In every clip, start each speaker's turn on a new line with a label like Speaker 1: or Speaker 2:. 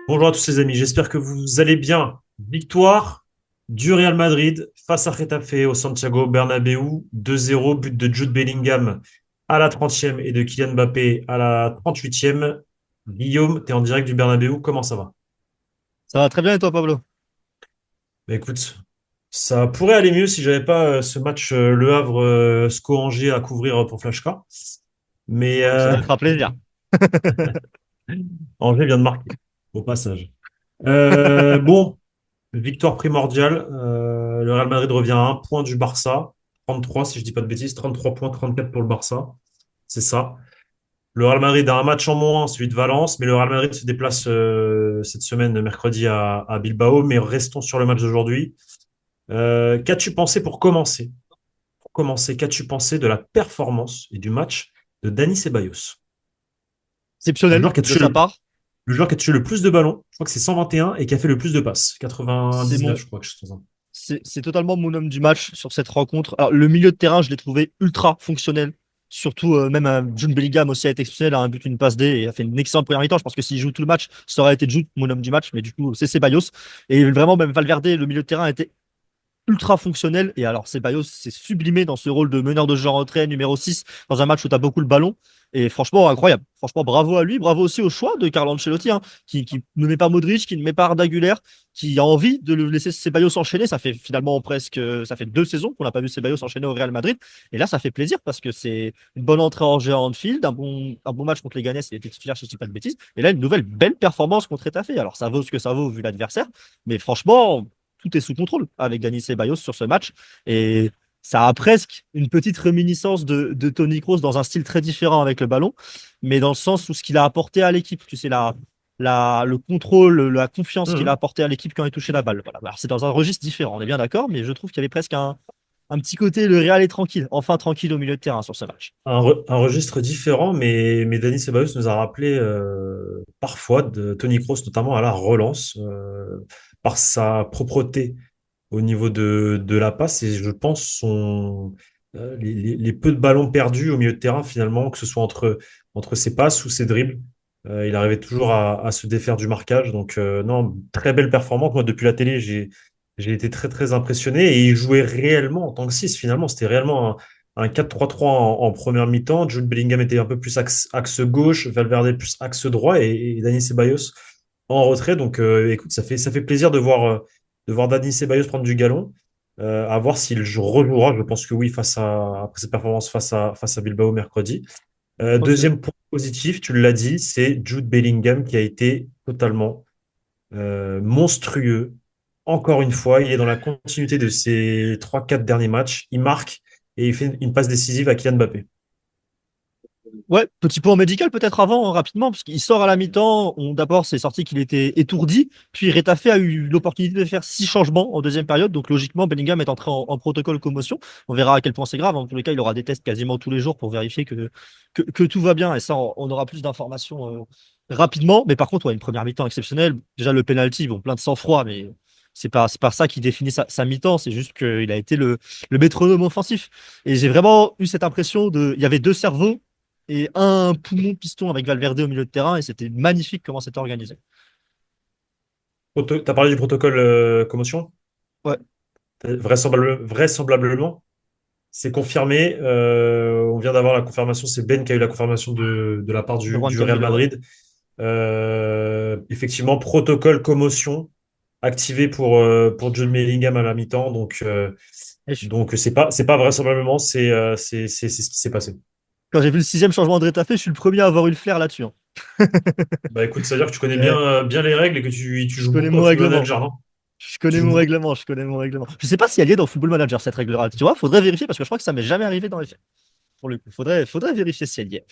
Speaker 1: Bonjour à tous les amis, j'espère que vous allez bien. Victoire du Real Madrid face à Getafe au Santiago Bernabéu, 2-0, but de Jude Bellingham à la 30e et de Kylian Mbappé à la 38e. Guillaume, tu es en direct du Bernabéu, comment ça va?
Speaker 2: Ça va très bien et toi, Pablo?
Speaker 1: Bah écoute, ça pourrait aller mieux si j'avais pas ce match Le Havre SCO Angers à couvrir pour Flash K. Mais
Speaker 2: Ça nous fera plaisir.
Speaker 1: Angers vient de marquer au passage. Bon, victoire primordiale. Le Real Madrid revient à un point du Barça. 33, si je dis pas de bêtises. 33 points, 34 pour le Barça. C'est ça. Le Real Madrid a un match en moins, celui de Valence, mais le Real Madrid se déplace cette semaine, mercredi, à Bilbao. Mais restons sur le match d'aujourd'hui. Qu'as-tu pensé pour commencer? Pour commencer, qu'as-tu pensé de la performance et du match de Dani Ceballos? Le
Speaker 2: Exceptionnel
Speaker 1: joueur qui a
Speaker 2: de
Speaker 1: touché
Speaker 2: sa part.
Speaker 1: le joueur qui a touché le plus de ballons, je crois que c'est 121, et qui a fait le plus de passes.
Speaker 2: C'est
Speaker 1: 99,
Speaker 2: mon,
Speaker 1: je crois, que je sais pas.
Speaker 2: c'est totalement mon homme du match sur cette rencontre. Alors, le milieu de terrain, je l'ai trouvé ultra fonctionnel. Surtout, même Jude Bellingham aussi a été exceptionnel, a un but, une passe D et a fait une excellente première mi-temps. Je pense que s'il joue tout le match, ça aurait été Jude, mon homme du match, mais du coup, c'est Ceballos. Et vraiment, même Valverde, le milieu de terrain, était ultra fonctionnel. Et alors, Ceballos s'est sublimé dans ce rôle de meneur de jeu en retrait, numéro 6 dans un match où tu as beaucoup le ballon. Et franchement, incroyable. Franchement, bravo à lui. Bravo aussi au choix de Carlo Ancelotti, hein, qui ne met pas Modric, qui ne met pas Arda Güler, qui a envie de le laisser Ceballos s'enchaîner. Ça fait finalement presque, ça fait 2 saisons qu'on n'a pas vu Ceballos s'enchaîner au Real Madrid. Et là, ça fait plaisir parce que c'est une bonne entrée en jeu à Anfield, un bon match contre les Ganes, il était titulaire, si je dis pas de bêtises. Et là, une nouvelle belle performance contre Etafé. Alors, ça vaut ce que ça vaut vu l'adversaire. Mais franchement, tout est sous contrôle avec Dani Ceballos sur ce match. Et ça a presque une petite réminiscence de Toni Kroos dans un style très différent avec le ballon, mais dans le sens où ce qu'il a apporté à l'équipe, tu sais, le contrôle, la confiance qu'il a
Speaker 1: Mhm.
Speaker 2: apporté à l'équipe quand il touché la balle. Voilà. Alors, c'est dans un registre différent, on est bien d'accord, mais je trouve qu'il y avait presque un petit côté, le Real est tranquille, enfin tranquille au milieu de terrain sur ce match.
Speaker 1: Un registre différent, mais Dani Ceballos nous a rappelé parfois de Toni Kroos, notamment à la relance, par sa propreté au niveau de la passe. Et je pense les peu de ballons perdus au milieu de terrain, finalement, que ce soit entre ses passes ou ses dribbles, il arrivait toujours à se défaire du marquage. Donc, non, très belle performance. Moi, depuis la télé, j'ai été très, très impressionné. Et il jouait réellement en tant que 6 finalement. C'était réellement un 4-3-3 en première mi-temps. Jude Bellingham était un peu plus axe gauche, Valverde plus axe droit et Dani Ceballos en retrait. Donc, écoute, ça fait plaisir de voir Dani Ceballos prendre du galon. À voir s'il rejouera. Je pense que oui, après cette performance face à Bilbao mercredi.
Speaker 2: Ok.
Speaker 1: Deuxième point positif, tu l'as dit, c'est Jude Bellingham qui a été totalement monstrueux. Encore une fois, il est dans la continuité de ses trois quatre derniers matchs. Il marque et il fait une passe décisive à Kylian Mbappé.
Speaker 2: Ouais, petit point médical peut-être avant, hein, rapidement, parce qu'il sort à la mi-temps. D'abord, c'est sorti qu'il était étourdi. Puis Retafe a eu l'opportunité de faire 6 changements en deuxième période. Donc logiquement, Bellingham est entré en protocole commotion. On verra à quel point c'est grave. En tous les cas, il aura des tests quasiment tous les jours pour vérifier que tout va bien. Et ça, on aura plus d'informations rapidement. Mais par contre, ouais, une première mi-temps exceptionnelle. Déjà, le penalty, bon, plein de sang-froid, mais c'est pas ça qui définit sa mi-temps. C'est juste qu'il a été le métronome offensif. Et j'ai vraiment eu cette impression il y avait deux cerveaux et un poumon piston avec Valverde au milieu de terrain et c'était magnifique comment c'était organisé.
Speaker 1: T'as parlé du protocole commotion?
Speaker 2: Ouais,
Speaker 1: Vraisemblablement, c'est confirmé. On vient d'avoir la confirmation. C'est Ben qui a eu la confirmation de la part
Speaker 2: de
Speaker 1: du,
Speaker 2: Juan
Speaker 1: du Real
Speaker 2: Camilo, ouais.
Speaker 1: Madrid. Effectivement, protocole commotion activé pour Jude Bellingham à la mi-temps. Donc,
Speaker 2: Et
Speaker 1: donc c'est pas vraisemblablement, c'est ce qui s'est passé.
Speaker 2: quand j'ai vu le sixième changement de Retafe, je suis le premier à avoir eu le flair là-dessus, hein.
Speaker 1: Bah écoute, ça veut dire que tu connais bien,
Speaker 2: Mais
Speaker 1: bien les règles et que tu
Speaker 2: je
Speaker 1: joues
Speaker 2: connais
Speaker 1: beaucoup à
Speaker 2: mon
Speaker 1: Football
Speaker 2: règlement.
Speaker 1: Manager, non?
Speaker 2: Je
Speaker 1: Tu
Speaker 2: connais
Speaker 1: joues
Speaker 2: mon
Speaker 1: beaucoup.
Speaker 2: règlement, je connais mon règlement. Je sais pas si elle y est dans Football Manager cette règle-là. Tu vois, faudrait vérifier parce que je crois que ça m'est jamais arrivé dans les faits. Pour le coup, faudrait vérifier si elle y est.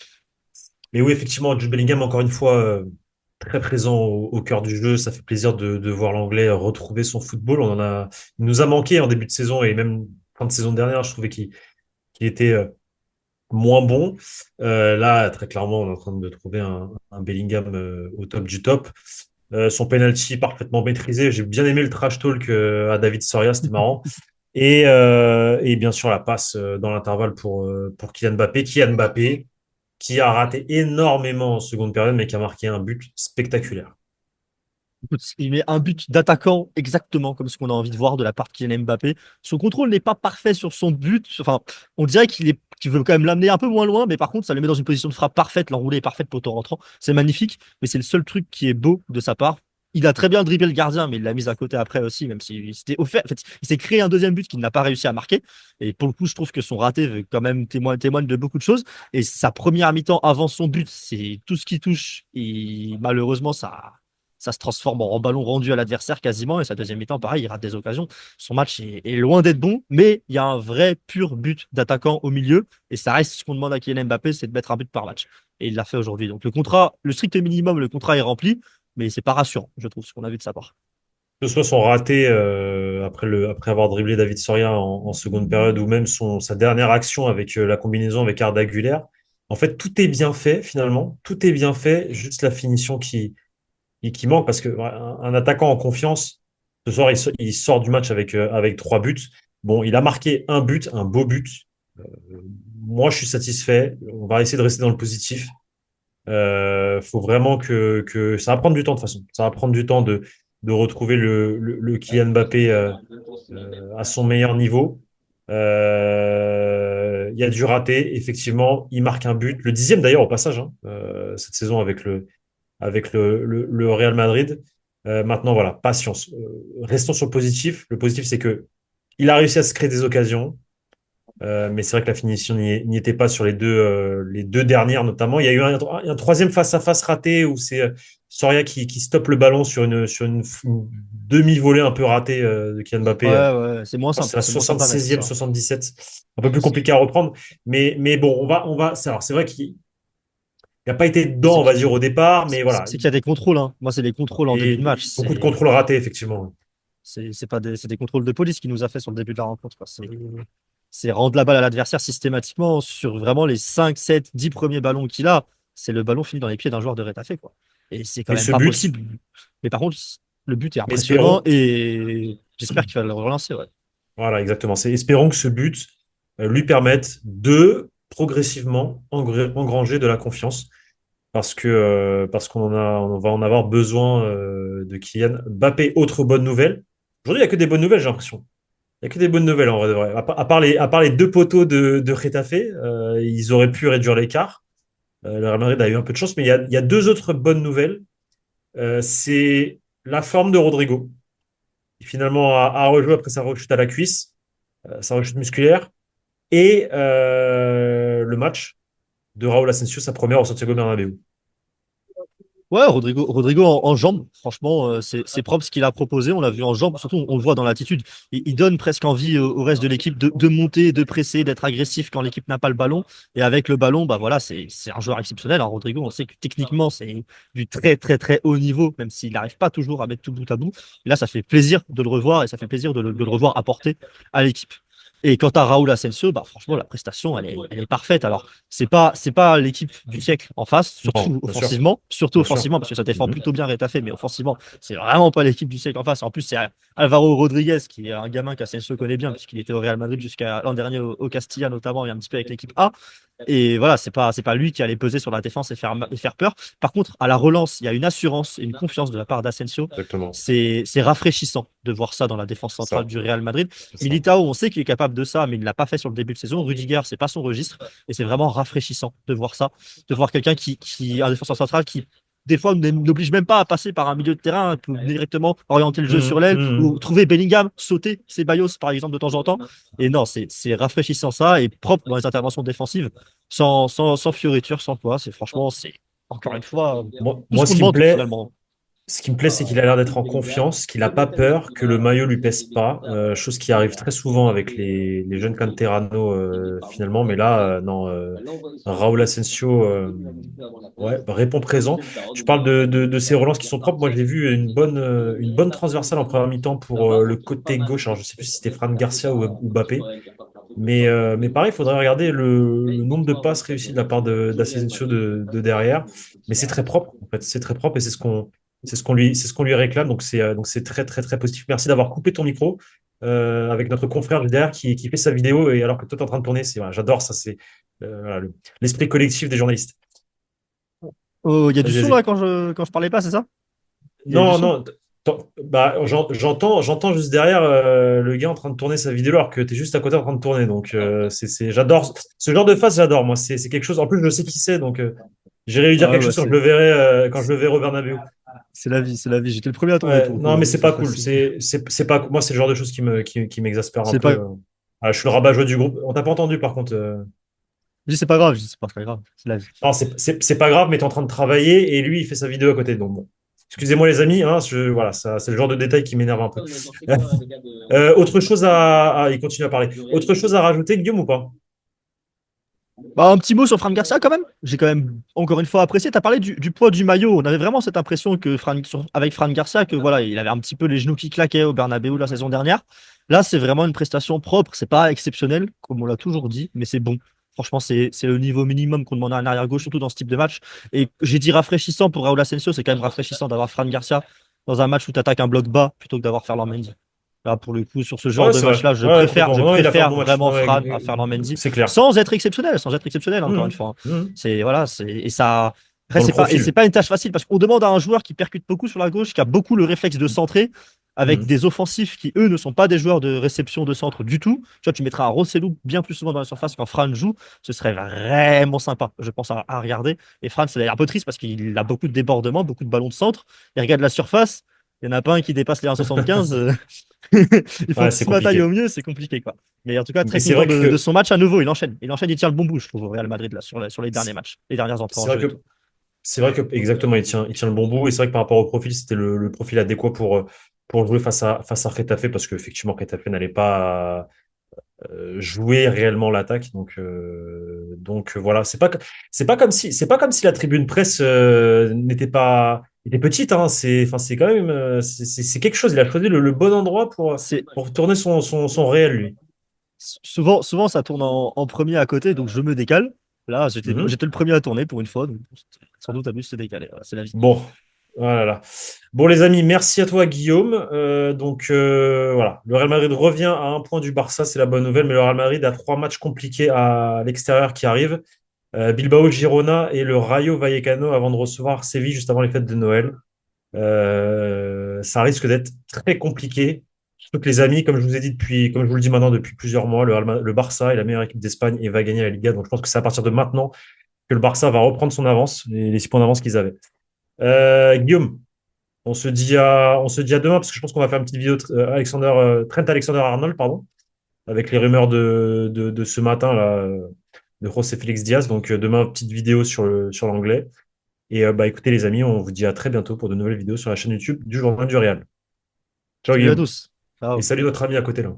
Speaker 1: Mais oui, effectivement, Jude Bellingham, encore une fois, très présent au cœur du jeu. Ça fait plaisir de voir l'Anglais retrouver son football. Il nous a manqué en début de saison et même fin de saison dernière, je trouvais qu'il était moins bon. Là, très clairement, on est en train de trouver un Bellingham au top du top. Son penalty parfaitement maîtrisé. J'ai bien aimé le trash talk à David Soria, c'était marrant. Et bien sûr, la passe dans l'intervalle pour Kylian Mbappé. Kylian Mbappé, qui a raté énormément en seconde période, mais qui a marqué un but spectaculaire.
Speaker 2: Écoute, il met un but d'attaquant exactement comme ce qu'on a envie de voir de la part de Kylian Mbappé. Son contrôle n'est pas parfait sur son but. Enfin, on dirait qu'il veut quand même l'amener un peu moins loin, mais par contre, ça le met dans une position de frappe parfaite. L'enroulé est parfaite pour ton rentrant. C'est magnifique, mais c'est le seul truc qui est beau de sa part. Il a très bien dribblé le gardien, mais il l'a mis à côté après aussi, même s'il s'était offert. En fait, il s'est créé un deuxième but qu'il n'a pas réussi à marquer. Et pour le coup, je trouve que son raté quand même témoigne de beaucoup de choses. Et sa première mi-temps avant son but, c'est tout ce qui touche. Et malheureusement, ça se transforme en ballon rendu à l'adversaire quasiment. Et sa deuxième mi-temps, pareil, il rate des occasions. Son match est loin d'être bon, mais il y a un vrai pur but d'attaquant au milieu. Et ça reste ce qu'on demande à Kylian Mbappé, c'est de mettre un but par match. Et il l'a fait aujourd'hui. Donc le contrat, le strict minimum, le contrat est rempli, mais c'est pas rassurant, je trouve, ce qu'on a vu de sa part.
Speaker 1: Que ce soit son raté après avoir dribblé David Soria en seconde période ou même sa dernière action avec la combinaison avec Arda Güler, en fait, tout est bien fait finalement. Tout est bien fait, juste la finition qui manque parce que ouais, un attaquant en confiance, ce soir, il sort du match avec 3 buts. Bon, il a marqué un but, un beau but. Euh, Moi, je suis satisfait. On va essayer de rester dans le positif. Faut vraiment que ça va prendre du temps de toute façon. Ça va prendre du temps de retrouver le Kylian Mbappé à son meilleur niveau. Il y a du raté, effectivement. Il marque un but, le 10e d'ailleurs au passage, hein, cette saison avec le Real Madrid. Maintenant, voilà, patience. Restons sur le positif. Le positif, c'est que il a réussi à se créer des occasions. Mais c'est vrai que la finition n'y était pas sur les deux dernières notamment. Il y a eu un troisième face-à-face raté où c'est Soria qui stoppe le ballon sur une demi-volée un peu ratée de Kylian Mbappé.
Speaker 2: Ouais,
Speaker 1: Je
Speaker 2: ouais, c'est moins
Speaker 1: pense que c'est
Speaker 2: simple.
Speaker 1: la
Speaker 2: C'est moins simple à mettre,
Speaker 1: 76e,
Speaker 2: ça.
Speaker 1: 77. Un peu plus compliqué à reprendre. Mais bon, alors, c'est vrai qu'il n'a pas été dedans,
Speaker 2: C'est
Speaker 1: on va dire, au départ. Mais voilà.
Speaker 2: c'est qu'il y a des contrôles, hein. Moi, c'est les contrôles en début de
Speaker 1: Et
Speaker 2: match.
Speaker 1: beaucoup de contrôles ratés, effectivement.
Speaker 2: C'est pas c'est des contrôles de police qu'il nous a fait sur le début de la rencontre, quoi. C'est rendre la balle à l'adversaire systématiquement sur vraiment les 5 7 10 premiers ballons qu'il a. C'est le ballon fini dans les pieds d'un joueur de Retafe, quoi. Et c'est quand
Speaker 1: Mais
Speaker 2: même
Speaker 1: ce
Speaker 2: pas
Speaker 1: but,
Speaker 2: possible. Mais par contre, le but est
Speaker 1: mais
Speaker 2: impressionnant
Speaker 1: espérons,
Speaker 2: et j'espère qu'il va le relancer, ouais.
Speaker 1: voilà, exactement. Espérons que ce but lui permette de progressivement engranger de la confiance parce on va en avoir besoin de Kylian Mbappé. Autre bonne nouvelle. Aujourd'hui, il n'y a que des bonnes nouvelles, j'ai l'impression. Il n'y a que des bonnes nouvelles en vrai de vrai. À part les deux poteaux de Getafe, ils auraient pu réduire l'écart. Le Real Madrid a eu un peu de chance, mais il y a deux autres bonnes nouvelles. C'est la forme de Rodrigo, qui finalement a rejoué après sa rechute à la cuisse, sa rechute musculaire. Et le match de Raúl Asensio, sa première au Santiago Bernabéu.
Speaker 2: Ouais, Rodrigo en jambes, franchement, c'est propre ce qu'il a proposé. On l'a vu en jambes, surtout on le voit dans l'attitude. Il donne presque envie au reste de l'équipe de monter, de presser, d'être agressif quand l'équipe n'a pas le ballon. Et avec le ballon, bah voilà, c'est un joueur exceptionnel, hein. Rodrigo, on sait que techniquement, c'est du très, très, très haut niveau, même s'il n'arrive pas toujours à mettre tout bout à bout. Et là, ça fait plaisir de le revoir et ça fait plaisir de le revoir apporter à l'équipe. Et quant à Raúl Asensio, bah franchement, la prestation, elle est parfaite. Alors, c'est pas l'équipe du siècle en face,
Speaker 1: Non, bien sûr,
Speaker 2: surtout
Speaker 1: bien sûr.
Speaker 2: offensivement, parce que ça défend
Speaker 1: Mhm.
Speaker 2: plutôt bien Retafe, mais offensivement, c'est vraiment pas l'équipe du siècle en face. En plus, c'est Alvaro Rodriguez, qui est un gamin qu'Asensio connaît bien, puisqu'il était au Real Madrid jusqu'à l'an dernier au Castilla, notamment, et un petit peu avec l'équipe A. Et voilà, c'est pas lui qui allait peser sur la défense et faire peur. Par contre, à la relance, il y a une assurance et une confiance de la part d'Asensio.
Speaker 1: Exactement.
Speaker 2: C'est rafraîchissant de voir ça dans la défense centrale
Speaker 1: Ça,
Speaker 2: du Real Madrid.
Speaker 1: c'est ça.
Speaker 2: Militao, on sait qu'il est capable de ça, mais il ne l'a pas fait sur le début de saison. Rudiger, c'est pas son registre. Et c'est vraiment rafraîchissant de voir ça, de voir quelqu'un un défenseur central qui, des fois, n'oblige même pas à passer par un milieu de terrain pour directement orienter le jeu sur
Speaker 1: Mhm,
Speaker 2: l'aile ou
Speaker 1: mhm.
Speaker 2: trouver Bellingham, sauter Ceballos, par exemple, de temps en temps. Et non, c'est rafraîchissant ça et propre dans les interventions défensives, sans fioriture, sans quoi. C'est encore une fois tout ce
Speaker 1: Moi,
Speaker 2: qu'on demande finalement.
Speaker 1: ce qui me plaît, c'est qu'il a l'air d'être en confiance, qu'il n'a pas peur, que le maillot lui pèse pas, chose qui arrive très souvent avec les jeunes canteranos finalement. Mais là, non, Raúl Asensio, ouais, répond présent. Tu parles de ces relances qui sont propres. Moi, je l'ai vu une bonne transversale en première mi-temps pour le côté gauche. Alors, je sais plus si c'était Fran Garcia ou Mbappé. Mais pareil, il faudrait regarder le nombre de passes réussies de la part d'Asensio de derrière. Mais c'est très propre, en fait. C'est très propre et c'est ce qu'on lui réclame. Donc c'est très, très, très positif. Merci d'avoir coupé ton micro avec notre confrère derrière qui fait sa vidéo et alors que toi, tu es en train de tourner. Voilà, j'adore ça. C'est voilà, l'esprit collectif des journalistes.
Speaker 2: Oh, il y a du
Speaker 1: Vas-y,
Speaker 2: son là
Speaker 1: vas-y.
Speaker 2: quand je parlais pas, c'est ça? Il y a eu du
Speaker 1: Non,
Speaker 2: son?
Speaker 1: non. Bah, j'entends juste derrière le gars en train de tourner sa vidéo alors que tu es juste à côté en train de tourner. Donc, j'adore ce genre de phase, j'adore. Moi, c'est quelque chose. En plus, je sais qui c'est, donc j'irai lui dire
Speaker 2: Ah
Speaker 1: quelque
Speaker 2: ouais,
Speaker 1: chose quand je le verrai, quand je le verrai au Bernabéu.
Speaker 2: c'est la vie, c'est la vie. J'étais le premier à tourner
Speaker 1: Ouais,
Speaker 2: pour le
Speaker 1: non,
Speaker 2: coup,
Speaker 1: mais
Speaker 2: hein,
Speaker 1: c'est
Speaker 2: cette
Speaker 1: pas cool.
Speaker 2: fois-ci.
Speaker 1: C'est pas. Moi, c'est le genre de choses qui m'exaspère un
Speaker 2: C'est
Speaker 1: peu.
Speaker 2: pas,
Speaker 1: Ah, je suis le rabat-joie du groupe. On t'a pas entendu, par contre.
Speaker 2: je dis c'est pas grave, je dis c'est pas très grave, c'est la vie.
Speaker 1: Non, c'est pas grave, mais tu es en train de travailler et lui, il fait sa vidéo à côté. Donc, bon. Excusez-moi, les amis. Hein, voilà, ça, c'est le genre de détail qui m'énerve un peu. Autre chose il continue à parler. Autre chose à rajouter, Guillaume, ou pas?
Speaker 2: Bah, un petit mot sur Fran Garcia quand même. J'ai quand même encore une fois apprécié. Tu as parlé du poids du maillot. On avait vraiment cette impression que avec Fran Garcia, que voilà, il avait un petit peu les genoux qui claquaient au Bernabéu la saison dernière. Là, c'est vraiment une prestation propre. C'est pas exceptionnel, comme on l'a toujours dit, mais c'est bon. Franchement, c'est le niveau minimum qu'on demande à un arrière-gauche, surtout dans ce type de match. Et j'ai dit rafraîchissant pour Raúl Asensio, c'est quand même rafraîchissant d'avoir Fran Garcia dans un match où tu attaques un bloc bas plutôt que d'avoir Ferland Mendy. Là, pour le coup, sur ce genre
Speaker 1: Ouais,
Speaker 2: de
Speaker 1: c'est vrai.
Speaker 2: match-là, je
Speaker 1: Ouais, ouais,
Speaker 2: préfère,
Speaker 1: complètement.
Speaker 2: je
Speaker 1: Non, il a fait un
Speaker 2: préfère
Speaker 1: bon match.
Speaker 2: vraiment
Speaker 1: Non, ouais,
Speaker 2: Fran à Ferland Mendy,
Speaker 1: c'est clair.
Speaker 2: sans être exceptionnel, encore une
Speaker 1: Mhm.
Speaker 2: fois, hein.
Speaker 1: Mhm.
Speaker 2: C'est voilà, et ça. Après,
Speaker 1: Dans le
Speaker 2: c'est
Speaker 1: profil.
Speaker 2: pas une tâche facile parce qu'on demande à un joueur qui percute beaucoup sur la gauche, qui a beaucoup le réflexe de centrer, avec
Speaker 1: Mhm.
Speaker 2: des offensifs qui eux ne sont pas des joueurs de réception de centre du tout. Tu vois, tu mettras un Rossellou bien plus souvent dans la surface quand Fran joue, ce serait vraiment sympa, je pense à regarder. Et Fran, c'est un peu triste parce qu'il a beaucoup de débordements, beaucoup de ballons de centre. Il regarde la surface, il n'y en a pas un qui dépasse les 1,75. Il faut
Speaker 1: Ouais,
Speaker 2: qu'il
Speaker 1: c'est
Speaker 2: se bataille au
Speaker 1: compliqué.
Speaker 2: mieux, c'est compliqué quoi. Mais en tout cas,
Speaker 1: Mais
Speaker 2: très
Speaker 1: c'est
Speaker 2: content
Speaker 1: vrai
Speaker 2: de
Speaker 1: que
Speaker 2: son match à nouveau. Il enchaîne, il tient le bon bout, je trouve, au Real Madrid là, sur les derniers matchs, les dernières entrées en
Speaker 1: c'est vrai
Speaker 2: jeu et
Speaker 1: que
Speaker 2: tout.
Speaker 1: c'est vrai que exactement, il tient le bon bout. Et c'est vrai que par rapport au profil, c'était le profil adéquat pour jouer face à Getafe parce qu'effectivement, Getafe n'allait pas jouer réellement l'attaque. Donc voilà, c'est pas comme si la tribune presse n'était pas était petite. Hein. C'est quand même c'est quelque chose. Il a choisi le bon endroit
Speaker 2: C'est
Speaker 1: pour tourner son réel lui.
Speaker 2: souvent ça tourne en premier à côté, donc je me décale. Là,
Speaker 1: Mhm.
Speaker 2: j'étais le premier à tourner pour une fois, donc sans doute à but se décaler. Voilà, c'est la vie.
Speaker 1: Bon, voilà. Bon, les amis, merci à toi, Guillaume. Voilà, le Real Madrid revient à un point du Barça, c'est la bonne nouvelle, mais le Real Madrid a trois matchs compliqués à l'extérieur qui arrivent. Bilbao, Girona et le Rayo Vallecano avant de recevoir Séville juste avant les fêtes de Noël. Ça risque d'être très compliqué. Surtout que les amis, comme je vous ai dit comme je vous le dis maintenant depuis plusieurs mois, le Barça est la meilleure équipe d'Espagne et va gagner la Liga. Donc je pense que c'est à partir de maintenant que le Barça va reprendre son avance, les 6 points d'avance qu'ils avaient. Guillaume, on se dit à demain parce que je pense qu'on va faire une petite vidéo Trent Alexander-Arnold, pardon, avec les rumeurs de ce matin là, de José Félix Diaz. Donc demain, petite vidéo sur l'anglais. Et bah écoutez les amis, on vous dit à très bientôt pour de nouvelles vidéos sur la chaîne YouTube du Journal du Real. Ciao
Speaker 2: Salut à
Speaker 1: Guillaume.
Speaker 2: tous.
Speaker 1: Et
Speaker 2: Ciao.
Speaker 1: salut notre ami à côté là.